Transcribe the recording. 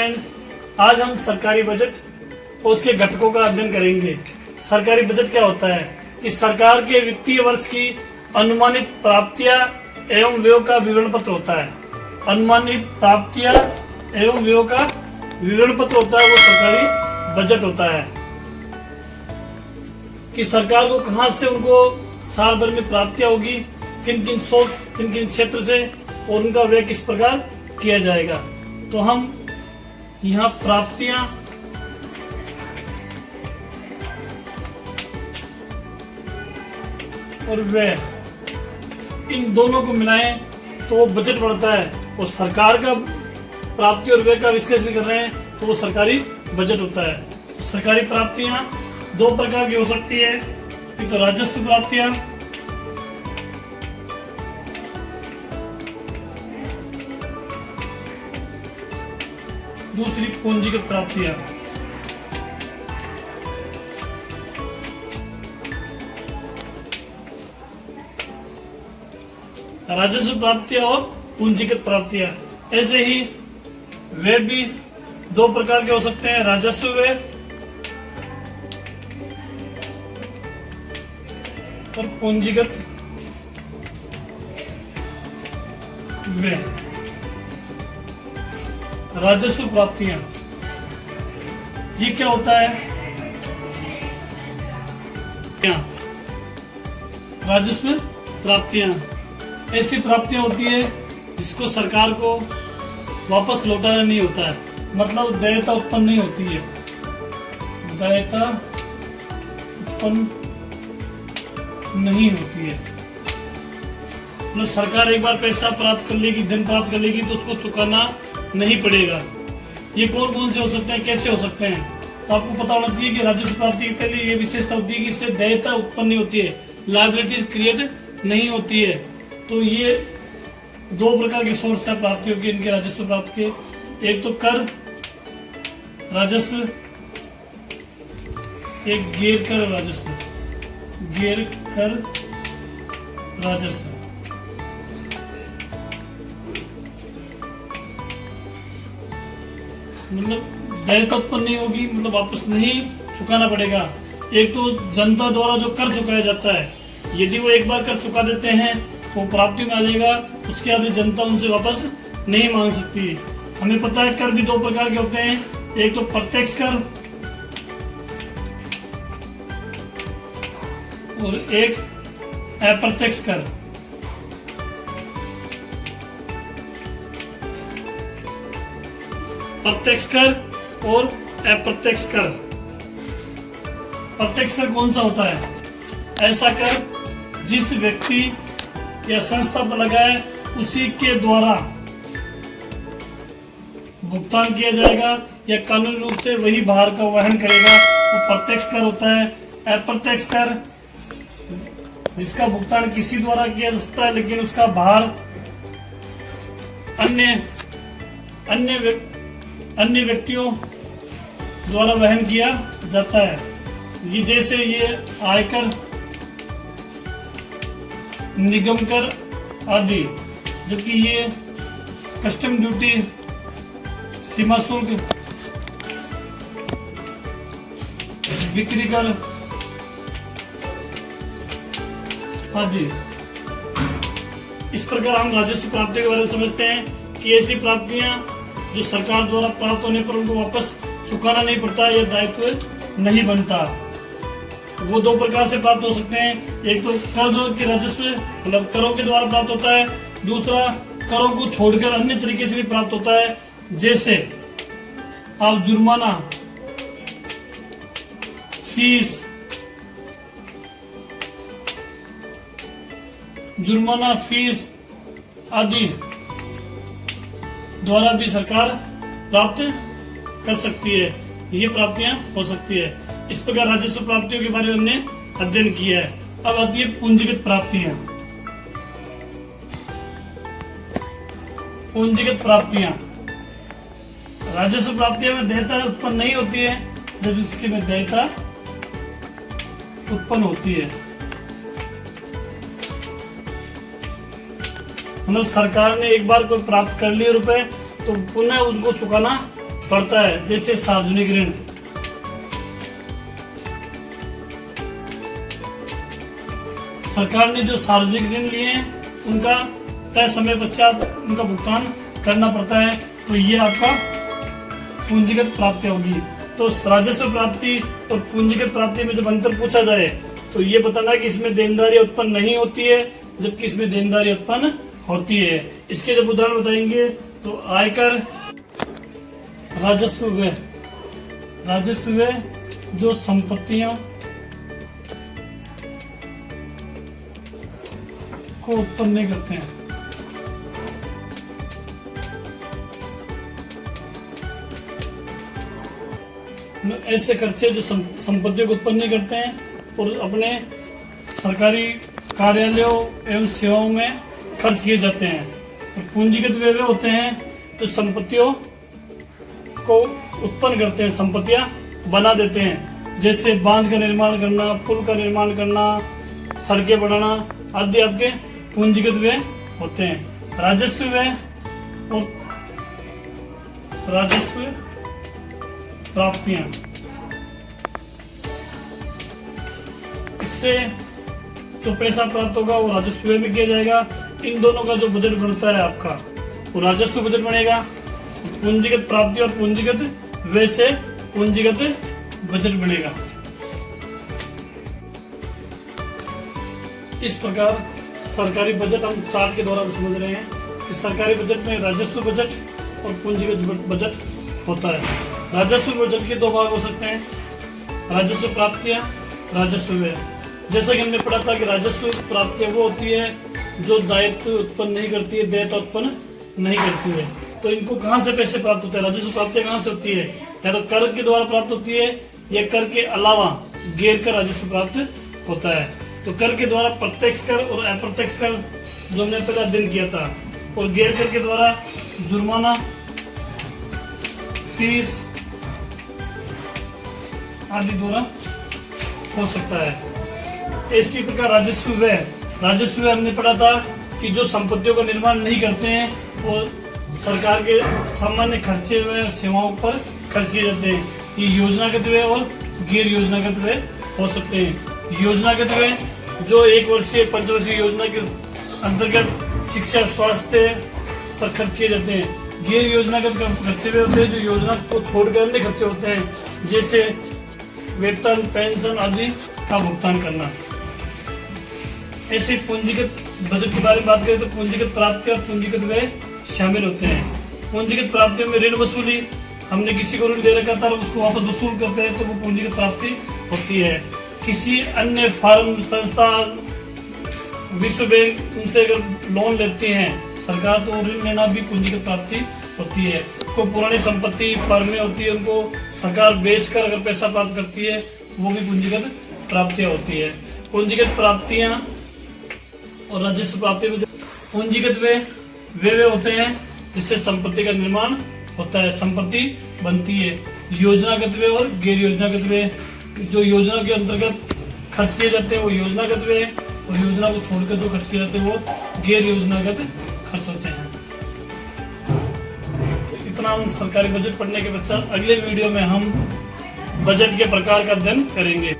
Friends, आज हम सरकारी बजट और उसके घटकों का अध्ययन करेंगे। सरकारी बजट क्या होता है? कि सरकार के वित्तीय वर्ष की अनुमानित प्राप्तियां एवं व्ययों का विवरण पत्र होता है। अनुमानित प्राप्तियां एवं व्ययों का विवरण पत्र होता है, वो सरकारी बजट होता है। कि सरकार को कहां से उनको साल भर में प्राप्तियां होगी, किन किन क्षेत्र से, और उनका व्यय किस प्रकार किया जाएगा। तो हम यहाँ प्राप्तियां और व्यय इन दोनों को मिलाएं तो वो बजट बनता है। और सरकार का प्राप्ति और व्यय का विश्लेषण कर रहे हैं तो वो सरकारी बजट होता है। सरकारी प्राप्तियां दो प्रकार की हो सकती है, एक तो राजस्व प्राप्तियां, दूसरी पूंजीगत प्राप्तियां। राजस्व प्राप्तियां और पूंजीगत प्राप्तियां। ऐसे ही व्यय भी दो प्रकार के हो सकते हैं, राजस्व व्यय और पूंजीगत व्यय। राजस्व प्राप्तियां ये क्या होता है? राजस्व प्राप्तियां ऐसी प्राप्तियां होती है जिसको सरकार को वापस लौटाना नहीं होता है, मतलब देयता उत्पन्न नहीं होती है। देयता उत्पन्न नहीं होती है, मतलब सरकार एक बार पैसा प्राप्त कर लेगी, धन प्राप्त कर लेगी तो उसको चुकाना नहीं पड़ेगा। ये कौन कौन से हो सकते हैं, कैसे हो सकते हैं? तो आपको पता होना चाहिए कि राजस्व प्राप्ति के पहले ये विशेषता होती है कि इससे देयता उत्पन्न नहीं होती है, लायबिलिटीज क्रिएट नहीं होती है। तो ये दो प्रकार के सोर्स है प्राप्तियों के, इनके राजस्व प्राप्त के। एक तो कर राजस्व, एक गैर कर राजस्व। गैर कर राजस्व मतलब देयता उत्पन्न नहीं होगी, मतलब वापस नहीं चुकाना पड़ेगा। एक तो जनता द्वारा जो कर चुकाया जाता है, यदि वो एक बार कर चुका देते हैं तो प्राप्ति में आ जाएगा, उसके बाद जनता उनसे वापस नहीं मांग सकती। हमें पता है कर भी दो प्रकार के होते हैं, एक तो प्रत्यक्ष कर और एक अप्रत्यक्ष कर। प्रत्यक्ष कर और अप्रत्यक्ष कर। प्रत्यक्ष कर कौन सा होता है? ऐसा कर जिस व्यक्ति या संस्था पर लगाए उसी के द्वारा भुगतान किया जाएगा या कानूनी रूप से वही भार का वहन करेगा, वो प्रत्यक्ष कर होता है। अप्रत्यक्ष कर जिसका भुगतान किसी द्वारा किया जा सकता है लेकिन उसका भार अन्य व्यक्तियों द्वारा वहन किया जाता है। ये जैसे ये आयकर, निगम कर आदि, जबकि ये कस्टम ड्यूटी, सीमा शुल्क, बिक्री कर आदि। इस प्रकार हम राजस्व प्राप्तियों के बारे में समझते हैं कि ऐसी प्राप्तियां जो सरकार द्वारा प्राप्त होने पर उनको वापस चुकाना नहीं पड़ता या दायित्व नहीं बनता। वो दो प्रकार से प्राप्त हो सकते हैं, एक तो कर के राजस्व मतलब करों के द्वारा प्राप्त होता है, दूसरा करों को छोड़कर अन्य तरीके से भी प्राप्त होता है। जैसे आप जुर्माना, फीस आदि द्वारा भी सरकार प्राप्त कर सकती है। ये प्राप्तियां हो सकती है। इस प्रकार राजस्व प्राप्तियों के बारे में हमने अध्ययन किया है। अब आती है पूंजीगत प्राप्तियां। पूंजीगत प्राप्तियां राजस्व प्राप्तियों में देयता उत्पन्न नहीं होती है, जब इसके में देयता उत्पन्न होती है। मतलब सरकार ने एक बार कोई प्राप्त कर लिए रुपए तो पुनः उनको चुकाना पड़ता है, जैसे सार्वजनिक ऋण। सरकार ने जो सार्वजनिक ऋण लिए हैं उनका तय समय पश्चात उनका भुगतान करना पड़ता है, तो ये आपका पूंजीगत प्राप्ति होगी। तो राजस्व प्राप्ति और पूंजीगत प्राप्ति में जब अंतर पूछा जाए तो ये बताना कि इसमें देनदारी उत्पन्न नहीं होती है, जबकि इसमें देनदारी उत्पन्न होती है। इसके जब उदाहरण बताएंगे तो आयकर, राजस्व व्यय। राजस्व व्यय जो संपत्तियों को उत्पन्न नहीं करते हैं। ऐसे खर्चे जो संपत्तियों को उत्पन्न नहीं करते हैं और अपने सरकारी कार्यालयों एवं सेवाओं में खर्च किए जाते हैं। और पूंजीगत व्यय होते हैं जो संपत्तियों को उत्पन्न करते हैं, संपत्तियां बना देते हैं, जैसे बांध का निर्माण करना, पुल का निर्माण करना, सड़कें बनाना आदि आपके पूंजीगत व्यय होते हैं। राजस्व व्यय और राजस्व प्राप्तियां, इससे जो पैसा प्राप्त होगा वो राजस्व व्यय में किया जाएगा। इन दोनों का जो बजट बनता है आपका वो राजस्व बजट बनेगा। पूंजीगत प्राप्ति और पूंजीगत व्यय से पूंजीगत बजट बनेगा। इस प्रकार सरकारी बजट हम चार्ट के द्वारा समझ रहे हैं कि सरकारी बजट में राजस्व बजट और पूंजीगत बजट होता है। राजस्व बजट के दो भाग हो सकते हैं, राजस्व प्राप्तियां, राजस्व व्यय। जैसा कि हमने पढ़ा था कि राजस्व प्राप्तियां वो होती है जो दायित्व उत्पन्न नहीं करती है, देयता उत्पन्न नहीं करती है। तो इनको कहाँ से पैसे प्राप्त होते हैं? राजस्व प्राप्तियां कहाँ से होती है? या तो कर के द्वारा प्राप्त होती है या कर के अलावा गैर कर राजस्व प्राप्त होता है। तो कर के द्वारा प्रत्यक्ष कर और अप्रत्यक्ष कर जो हमने पहले अध्ययन किया था, और गैर कर के द्वारा जुर्माना, फीस आदि द्वारा हो सकता है। इसी प्रकार राजस्व व्यय, राजस्व व्यय हमने पढ़ा था कि जो संपत्तियों का निर्माण नहीं करते हैं और सरकार के सामान्य खर्चे व सेवाओं पर खर्च किए जाते हैं। ये योजनागत व्यय और गैर योजनागत व्यय हो सकते हैं। योजनागत व्यय जो 1 वर्षीय पंचवर्षीय योजना के अंतर्गत शिक्षा, स्वास्थ्य पर खर्च किए जाते हैं। गैर योजनागत खर्चे वे होते हैं जो योजना को छोड़कर अन्य खर्चे होते हैं, जैसे वेतन, पेंशन आदि का भुगतान करना। ऐसे पूंजीगत बजट के बारे में बात करें तो पूंजीगत प्राप्ति और पूंजीगत व्यय शामिल होते हैं। पूंजीगत प्राप्तियों में ऋण वसूली, हमने किसी को ऋण दे रखा था और उसको वापस वसूल करते हैं तो वो पूंजीगत प्राप्ति होती है। किसी अन्य फर्म, संस्था, विश्व बैंक उनसे अगर लोन लेते हैं सरकार तो ऋण लेना भी पूंजीगत प्राप्ति होती है। को पुरानी संपत्ति फर्में होती है उनको सरकार बेचकर अगर पैसा प्राप्त करती है वो भी पूंजीगत प्राप्तियां होती है। पूंजीगत प्राप्तियां और राजस्व प्राप्ति में पूंजीगत वे होते हैं जिससे संपत्ति का निर्माण होता है, संपत्ति बनती है। योजनागत व्यय और गैर योजनागत व्यय, जो योजना के अंतर्गत खर्च किए जाते हैं वो योजनागत व्यय, और योजना को छोड़कर जो खर्च किए जाते हैं वो गैर योजनागत खर्च होते हैं। तो इतना हम सरकारी बजट पढ़ने के पश्चात अगले वीडियो में हम बजट के प्रकार का अध्ययन करेंगे।